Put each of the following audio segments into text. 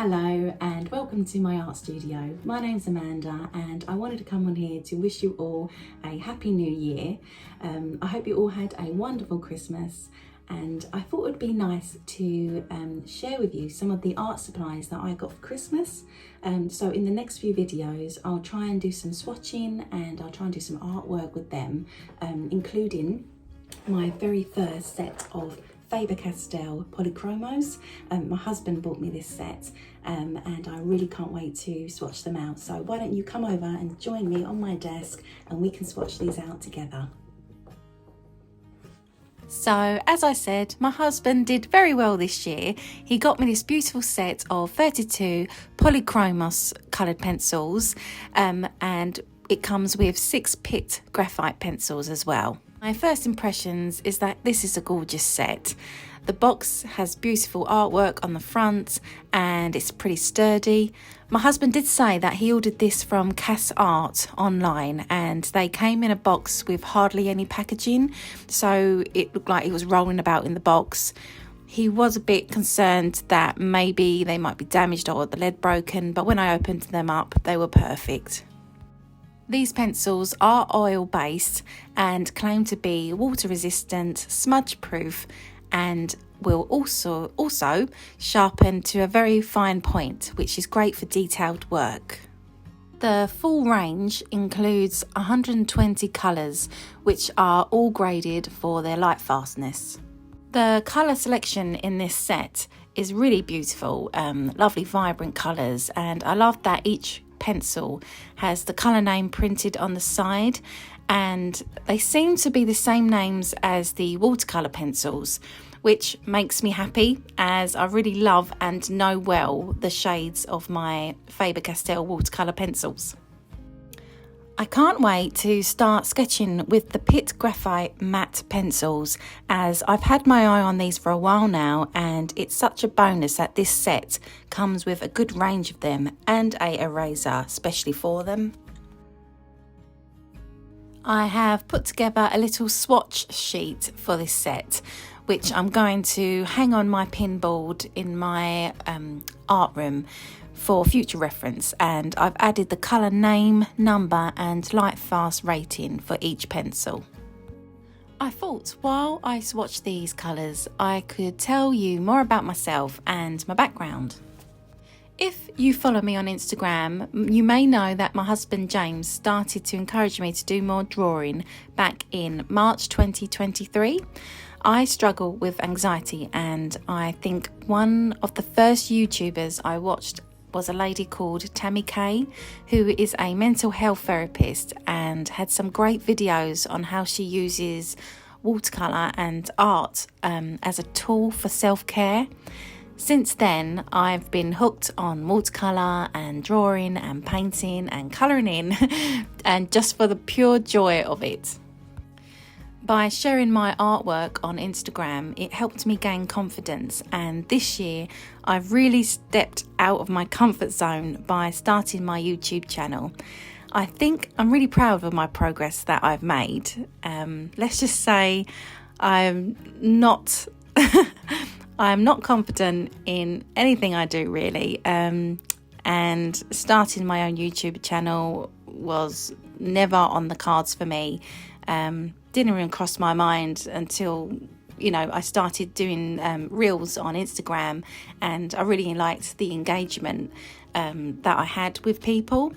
Hello and welcome to my art studio. My name's Amanda and I wanted to come on here to wish you all a happy new year. I hope you all had a wonderful Christmas, and I thought it would be nice to share with you some of the art supplies that I got for Christmas. So in the next few videos I'll try and do some swatching and I'll try and do some artwork with them, including my very first set of Faber-Castell Polychromos. My husband bought me this set and I really can't wait to swatch them out. So why don't you come over and join me on my desk and we can swatch these out together. So as I said, my husband did very well this year. He got me this beautiful set of 32 Polychromos coloured pencils, and it comes with 6 pit graphite pencils as well. My first impressions is that this is a gorgeous set. The box has beautiful artwork on the front and it's pretty sturdy. My husband did say that he ordered this from Cass Art online and they came in a box with hardly any packaging, so it looked like it was rolling about in the box. He was a bit concerned that maybe they might be damaged or the lead broken, but when I opened them up they were perfect. These pencils are oil-based and claim to be water-resistant, smudge-proof, and will also sharpen to a very fine point, which is great for detailed work. The full range includes 120 colours, which are all graded for their light fastness. The colour selection in this set is really beautiful, lovely vibrant colours, and I love that each pencil has the colour name printed on the side, and they seem to be the same names as the watercolour pencils, which makes me happy as I really love and know well the shades of my Faber-Castell watercolour pencils. I can't wait to start sketching with the Pit Graphite matte pencils, as I've had my eye on these for a while now, and it's such a bonus that this set comes with a good range of them and a eraser especially for them. I have put together a little swatch sheet for this set, which I'm going to hang on my pinboard in my art room for future reference, and I've added the colour name, number and light fast rating for each pencil. I thought while I swatched these colours I could tell you more about myself and my background. If you follow me on Instagram, you may know that my husband James started to encourage me to do more drawing back in March 2023. I struggle with anxiety, and I think one of the first YouTubers I watched was a lady called Tammy who is a mental health therapist and had some great videos on how she uses watercolour and art as a tool for self-care. Since then, I've been hooked on watercolour and drawing and painting and colouring in and just for the pure joy of it. By sharing my artwork on Instagram, it helped me gain confidence, and this year I've really stepped out of my comfort zone by starting my YouTube channel. I think I'm really proud of my progress that I've made. Let's just say I'm not confident in anything I do really, and starting my own YouTube channel was never on the cards for me. Didn't even cross my mind until I started doing reels on Instagram, and I really liked the engagement that I had with people.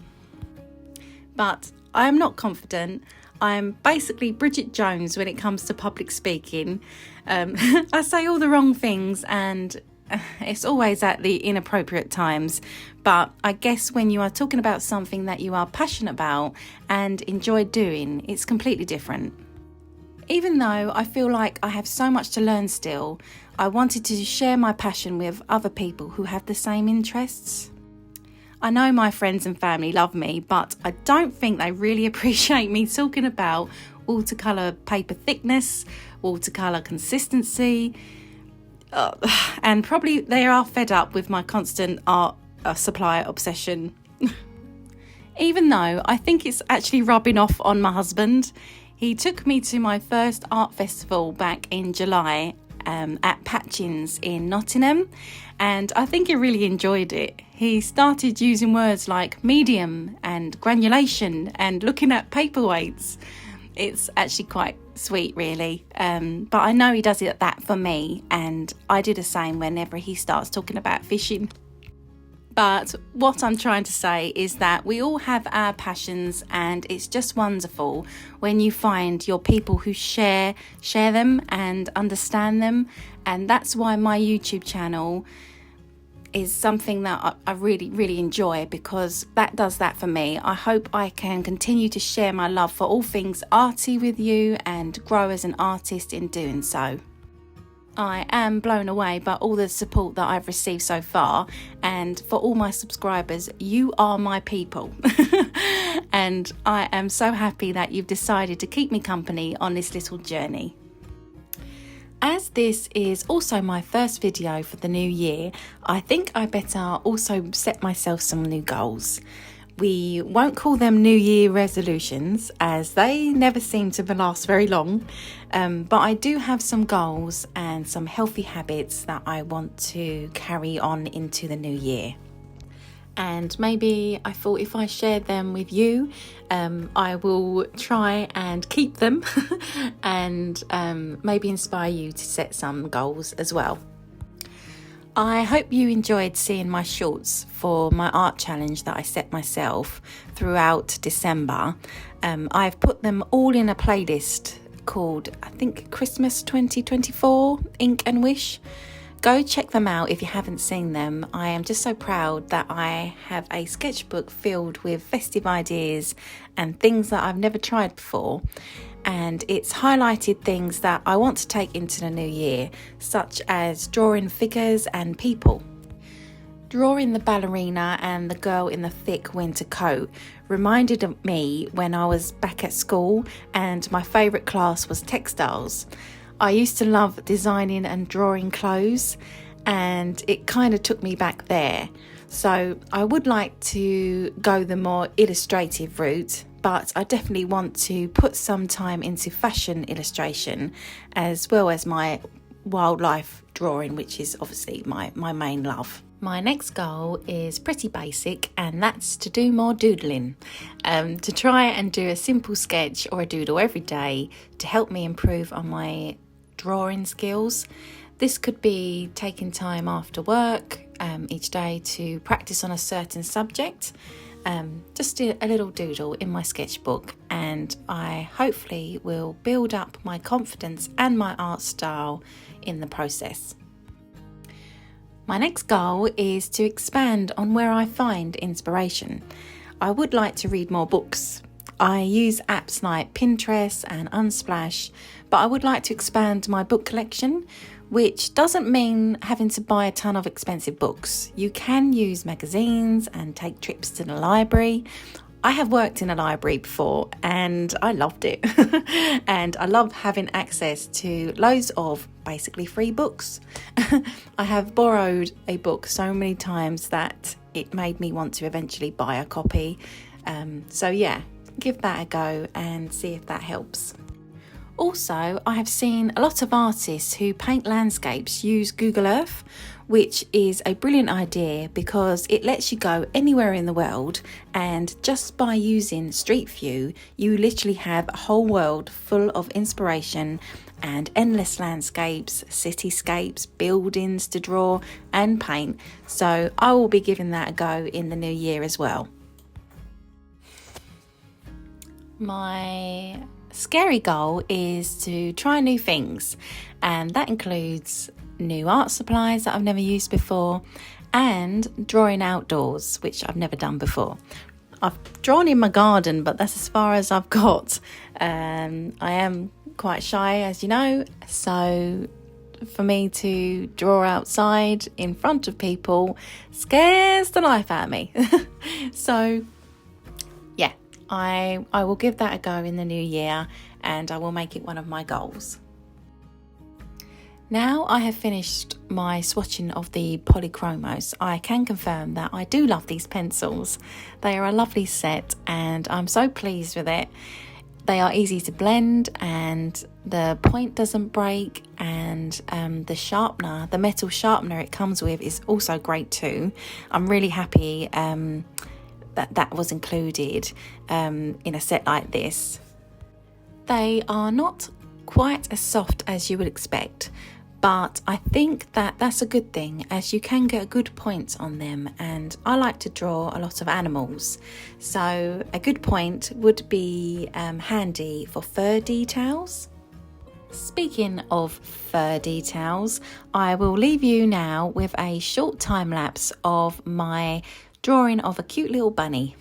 But I am not confident. I'm basically Bridget Jones when it comes to public speaking. I say all the wrong things and it's always at the inappropriate times, but I guess when you are talking about something that you are passionate about and enjoy doing, it's completely different. Even though I feel like I have so much to learn still, I wanted to share my passion with other people who have the same interests. I know my friends and family love me, but I don't think they really appreciate me talking about watercolour paper thickness, watercolour consistency, and probably they are fed up with my constant art supply obsession. Even though I think it's actually rubbing off on my husband. He took me to my first art festival back in July at Patchins in Nottingham, and I think he really enjoyed it. He started using words like medium and granulation and looking at paperweights. It's actually quite sweet, really, but I know he does that for me, and I do the same whenever he starts talking about fishing. But what I'm trying to say is that we all have our passions, and it's just wonderful when you find your people who share them and understand them. And that's why my YouTube channel is something that I really, really enjoy, because that does that for me. I hope I can continue to share my love for all things arty with you and grow as an artist in doing so. I am blown away by all the support that I've received so far, and for all my subscribers, you are my people. And I am so happy that you've decided to keep me company on this little journey. As this is also my first video for the new year, I think I better also set myself some new goals. We won't call them New Year resolutions, as they never seem to last very long, but I do have some goals and some healthy habits that I want to carry on into the new year. And maybe I thought if I shared them with you, I will try and keep them and maybe inspire you to set some goals as well. I hope you enjoyed seeing my shorts for my art challenge that I set myself throughout December. I've put them all in a playlist called, I think, Christmas 2024 Ink and Wish. Go check them out if you haven't seen them. I am just so proud that I have a sketchbook filled with festive ideas and things that I've never tried before. And it's highlighted things that I want to take into the new year, such as drawing figures and people. Drawing the ballerina and the girl in the thick winter coat reminded of me when I was back at school and my favourite class was textiles. I used to love designing and drawing clothes, and it kind of took me back there. So I would like to go the more illustrative route, but I definitely want to put some time into fashion illustration as well as my wildlife drawing, which is obviously my main love. My next goal is pretty basic, and that's to do more doodling, to try and do a simple sketch or a doodle every day to help me improve on my drawing skills. This could be taking time after work each day to practice on a certain subject. Just do a little doodle in my sketchbook, and I hopefully will build up my confidence and my art style in the process. My next goal is to expand on where I find inspiration. I would like to read more books. I use apps like Pinterest and Unsplash, but I would like to expand my book collection, which doesn't mean having to buy a ton of expensive books. You can use magazines and take trips to the library. I have worked in a library before and I loved it. And I love having access to loads of basically free books. I have borrowed a book so many times that it made me want to eventually buy a copy. So yeah, give that a go and see if that helps. Also, I have seen a lot of artists who paint landscapes use Google Earth, which is a brilliant idea because it lets you go anywhere in the world, and just by using Street View, you literally have a whole world full of inspiration and endless landscapes, cityscapes, buildings to draw and paint. So I will be giving that a go in the new year as well. My scary goal is to try new things, and that includes new art supplies that I've never used before and drawing outdoors, which I've never done before. I've drawn in my garden, but that's as far as I've got. I am quite shy, as you know, so for me to draw outside in front of people scares the life out of me. So yeah, I will give that a go in the new year, and I will make it one of my goals. Now I have finished my swatching of the Polychromos, I can confirm that I do love these pencils. They are a lovely set and I'm so pleased with it. They are easy to blend and the point doesn't break, and the sharpener, the metal sharpener it comes with, is also great too. I'm really happy that was included in a set like this. They are not quite as soft as you would expect, but I think that that's a good thing, as you can get good points on them, and I like to draw a lot of animals, so a good point would be handy for fur details. Speaking of fur details, I will leave you now with a short time lapse of my drawing of a cute little bunny.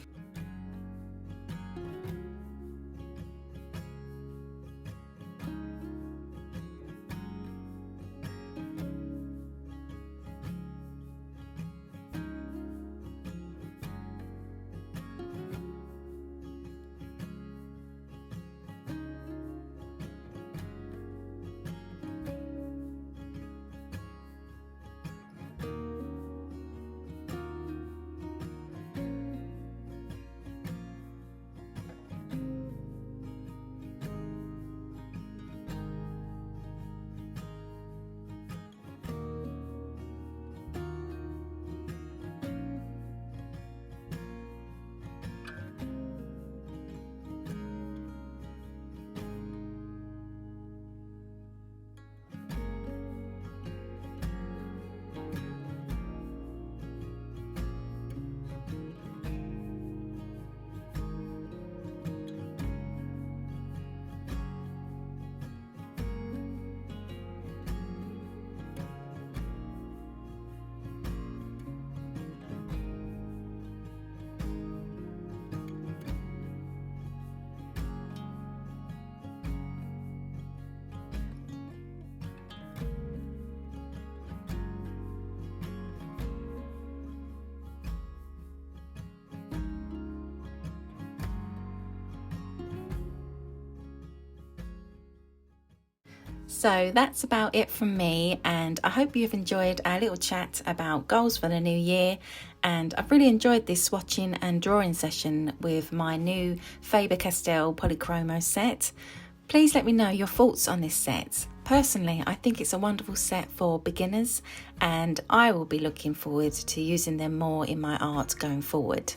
So that's about it from me, and I hope you've enjoyed our little chat about goals for the new year. And I've really enjoyed this swatching and drawing session with my new Faber-Castell Polychromos set. Please let me know your thoughts on this set. Personally, I think it's a wonderful set for beginners, and I will be looking forward to using them more in my art going forward.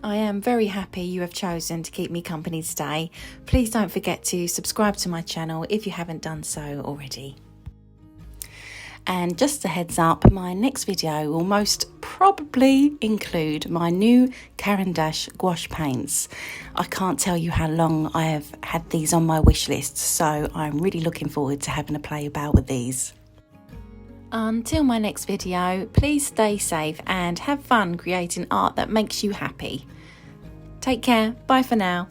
I am very happy you have chosen to keep me company today. Please don't forget to subscribe to my channel if you haven't done so already. And just a heads up, my next video will most probably include my new Caran d'Ache gouache paints. I can't tell you how long I have had these on my wish list, so I'm really looking forward to having a play about with these. Until my next video, please stay safe and have fun creating art that makes you happy. Take care, bye for now.